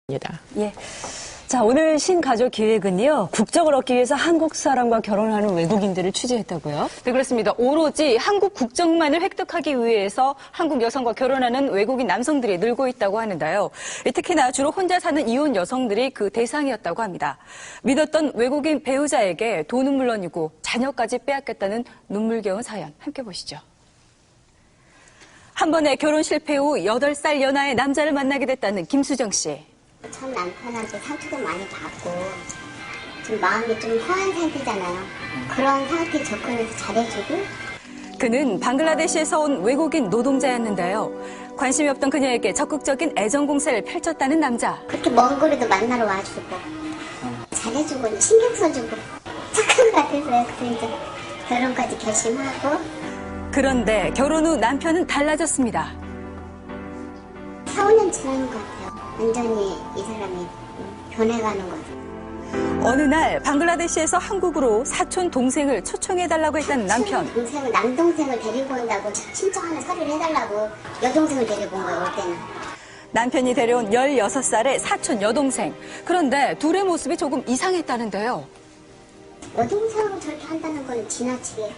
예. 자, 오늘 신가족 기획은요, 국적을 얻기 위해서 한국 사람과 결혼하는 외국인들을 취재했다고요? 네, 그렇습니다. 오로지 한국 국적만을 획득하기 위해서 한국 여성과 결혼하는 외국인 남성들이 늘고 있다고 하는데요. 특히나 주로 혼자 사는 이혼 여성들이 그 대상이었다고 합니다. 믿었던 외국인 배우자에게 돈은 물론이고 자녀까지 빼앗겼다는 눈물겨운 사연 함께 보시죠. 한 번에 결혼 실패 후 8살 연하의 남자를 만나게 됐다는 김수정 씨. 전 남편한테 상처도 많이 받고 좀 마음이 좀 허한 상태잖아요. 그런 상태에 접근해서 잘해주고. 그는 방글라데시에서 온 외국인 노동자였는데요. 관심이 없던 그녀에게 적극적인 애정 공세를 펼쳤다는 남자. 그렇게 먼 거리도 만나러 와주고 잘해주고 신경 써주고 착한 것 같아서요. 그래서 이제 결혼까지 결심하고. 그런데 결혼 후 남편은 달라졌습니다. 4, 5년 지나는 것 같아요. 완전히 이 사람이 변해가는 것 같아요. 어느 날 방글라데시에서 한국으로 사촌 동생을 초청해달라고 했다는 남편. 남동생을 데리고 온다고 신청하는 서류를 해달라고 여동생을 데리고 온 거예요. 올 때는. 남편이 데려온 16살의 사촌 여동생. 그런데 둘의 모습이 조금 이상했다는데요. 여동생하고 저렇게 한다는 건 지나치게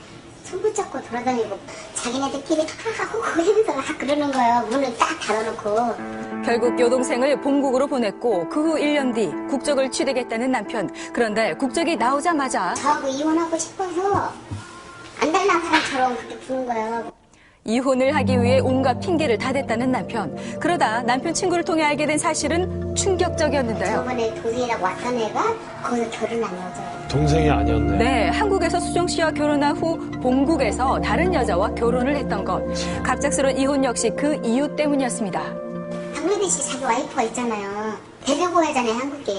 손 붙잡고 돌아다니고 자기네들끼리 하하호호 하면서 막 그러는 거예요. 문을 딱 닫아놓고. 결국 여동생을 본국으로 보냈고 그 후 1년 뒤 국적을 취득했다는 남편. 그런데 국적이 나오자마자 저하고 이혼하고 싶어서 안 달란 사람처럼 그렇게 부른 거예요. 이혼을 하기 위해 온갖 핑계를 다 댔다는 남편. 그러다 남편 친구를 통해 알게 된 사실은 충격적이었는데요. 저번에 동생이라고 왔던 애가 거기서 결혼한 여자예요. 동생이 아니었네. 네, 한국에서 수정 씨와 결혼한 후 본국에서 다른 여자와 결혼을 했던 것. 갑작스러운 이혼 역시 그 이유 때문이었습니다. 방글라데시 자기 와이프가 있잖아요. 데려고 가잖아요, 한국에.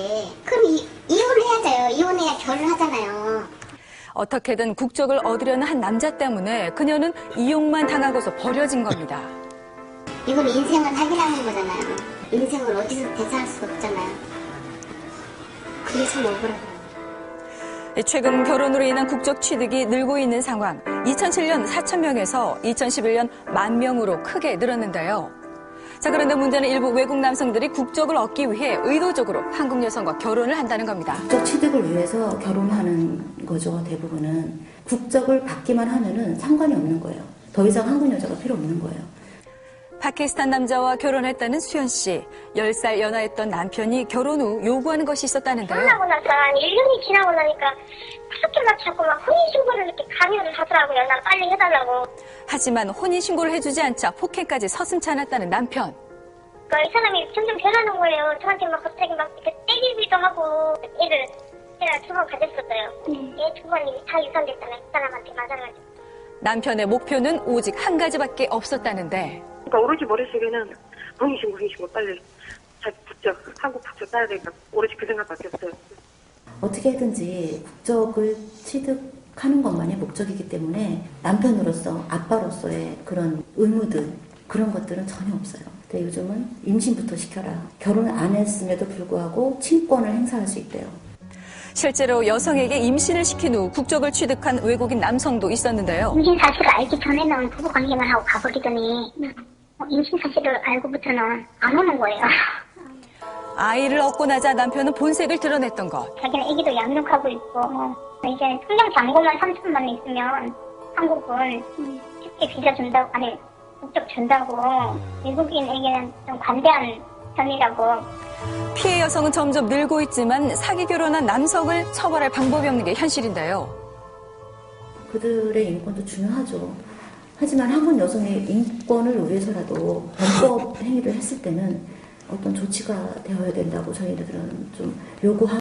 그럼 이혼을 해야죠. 이혼해야 결혼하잖아요. 어떻게든 국적을 얻으려는 한 남자 때문에 그녀는 이용만 당하고서 버려진 겁니다. 이건 인생을 사기라는 거잖아요. 인생을 어디서 대사할 수가 없잖아요. 그게 참 억울하더라고요. 최근 결혼으로 인한 국적 취득이 늘고 있는 상황. 2007년 4,000명에서 2011년 10,000명으로 크게 늘었는데요. 자, 그런데 문제는 일부 외국 남성들이 국적을 얻기 위해 의도적으로 한국 여성과 결혼을 한다는 겁니다. 국적 취득을 위해서 결혼하는 거죠. 대부분은. 국적을 받기만 하면은 상관이 없는 거예요. 더 이상 한국 여자가 필요 없는 거예요. 파키스탄 남자와 결혼했다는 수연 씨. 10살 연하였던 남편이 결혼 후 요구하는 것이 있었다는데요. 결혼하고 나서 한 1년이 지나고 나니까 그렇게 막 자꾸 막 혼인신고를 이렇게 강요를 하더라고요. 나 빨리 해달라고. 하지만 혼인신고를 해주지 않자 폭행까지 서슴지 않았다는 남편. 이 사람이 점점 변하는 거예요. 저한테 막 갑자기 막 이렇게 때리기도 하고. 애를 제가 2번 가졌었어요. 얘 2번이 다 유산됐잖아요. 그 사람한테 맞아가지고. 남편의 목표는 오직 한 가지밖에 없었다는데. 그러니까 오로지 머릿속에는 혼인신고 빨리 자기 국적, 한국 국적 따야 되니까 오로지 그 생각밖에 없어요. 어떻게든지 국적을 취득하는 것만이 목적이기 때문에 남편으로서 아빠로서의 그런 의무들 그런 것들은 전혀 없어요. 근데 요즘은 임신부터 시켜라. 결혼을 안 했음에도 불구하고 친권을 행사할 수 있대요. 실제로 여성에게 임신을 시킨 후 국적을 취득한 외국인 남성도 있었는데요. 임신 사실을 알기 전에는 부부 관계만 하고 가버리더니 임신 사실을 알고부터는 안 오는 거예요. 아이를 얻고 나자 남편은 본색을 드러냈던 것. 자기는 애기도 양육하고 있고 이제 성장 잔고만 3천만 있으면 한국은 쉽게 비자 준다고 아니 국적 준다고 외국인에게는 좀 관대한 편이라고. 피해 여성은 점점 늘고 있지만 사기 결혼한 남성을 처벌할 방법이 없는 게 현실인데요. 그들의 인권도 중요하죠. 하지만 한국 여성의 인권을 위해서라도 범법 행위를 했을 때는 어떤 조치가 되어야 된다고 저희들은 좀 요구합니다.